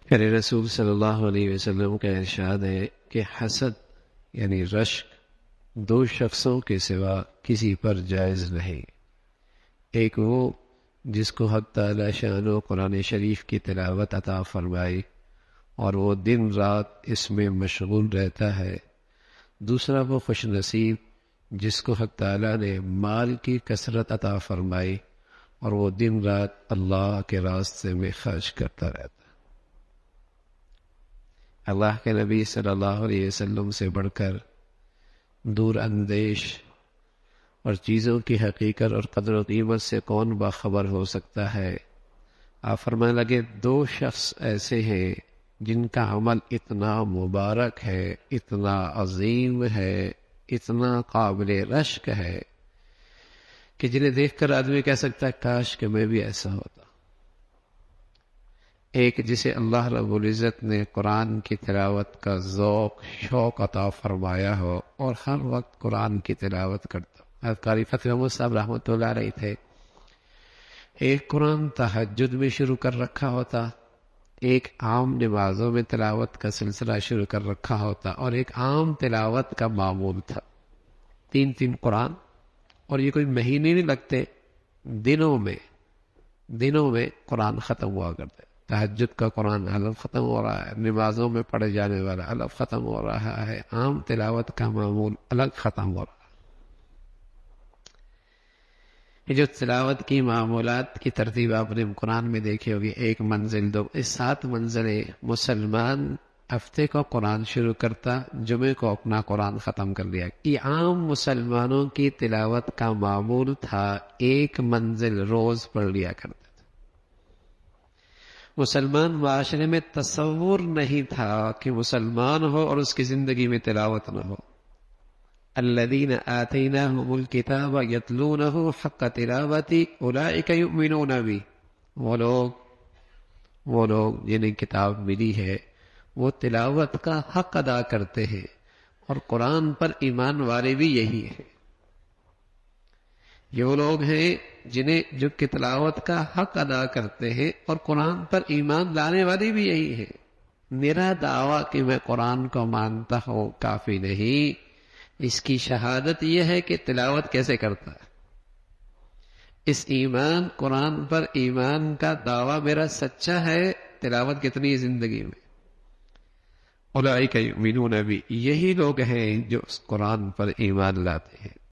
پیارے رسول صلی اللہ علیہ وسلم کا ارشاد ہے کہ حسد یعنی رشک دو شخصوں کے سوا کسی پر جائز نہیں۔ ایک وہ جس کو حق تعالی شان و قرآن شریف کی تلاوت عطا فرمائی اور وہ دن رات اس میں مشغول رہتا ہے۔ دوسرا وہ خوش نصیب جس کو حق تعالی نے مال کی کثرت عطا فرمائی اور وہ دن رات اللہ کے راستے میں خرچ کرتا رہتا ہے۔ اللہ کے نبی صلی اللہ علیہ وسلم سے بڑھ کر دور اندیش اور چیزوں کی حقیقت اور قدر و قیمت سے کون باخبر ہو سکتا ہے؟ آپ فرمانے لگے دو شخص ایسے ہیں جن کا عمل اتنا مبارک ہے، اتنا عظیم ہے، اتنا قابل رشک ہے کہ جنہیں دیکھ کر آدمی کہہ سکتا ہے کاش کہ میں بھی ایسا ہوتا۔ ایک جسے اللہ رب العزت نے قرآن کی تلاوت کا ذوق شوق عطا فرمایا ہو اور ہر وقت قرآن کی تلاوت کرتا ہو۔ قاری فتح محمد صاحب رحمۃ اللہ علیہ تھے، ایک قرآن تہجد میں شروع کر رکھا ہوتا، ایک عام نمازوں میں تلاوت کا سلسلہ شروع کر رکھا ہوتا، اور ایک عام تلاوت کا معمول تھا۔ تین تین قرآن، اور یہ کوئی مہینے نہیں لگتے، دنوں میں قرآن ختم ہوا کرتے۔ تہجد کا قرآن الگ ختم ہو رہا ہے، نمازوں میں پڑھے جانے والا الگ ختم ہو رہا ہے، عام تلاوت کا معمول الگ ختم ہو رہا ہے۔ یہ جو تلاوت کی معمولات کی ترتیب آپ نے قرآن میں دیکھی ہوگی، ایک منزل، دو، اس 7 منزلیں مسلمان ہفتے کو قرآن شروع کرتا، جمعے کو اپنا قرآن ختم کر لیا۔ یہ عام مسلمانوں کی تلاوت کا معمول تھا، ایک منزل روز پڑھ لیا کرتا۔ مسلمان معاشرے میں تصور نہیں تھا کہ مسلمان ہو اور اس کی زندگی میں تلاوت نہ ہو۔ الذین آتیناہم الکتاب یتلونہ حق تلاوتہ اولئک یؤمنون بہ، وہ لوگ جنہیں کتاب ملی ہے وہ تلاوت کا حق ادا کرتے ہیں، اور قرآن پر ایمان والے بھی یہی ہیں۔ یہ وہ لوگ ہیں جنہیں جو تلاوت کا حق ادا کرتے ہیں اور قرآن پر ایمان لانے والے بھی یہی ہیں۔ میرا دعویٰ کہ میں قرآن کو مانتا ہوں کافی نہیں، اس کی شہادت یہ ہے کہ تلاوت کیسے کرتا ہے۔ اس ایمان، قرآن پر ایمان کا دعویٰ میرا سچا ہے، تلاوت کتنی زندگی میں۔ اولئک یؤمنون بہ، یہی لوگ ہیں جو اس قرآن پر ایمان لاتے ہیں۔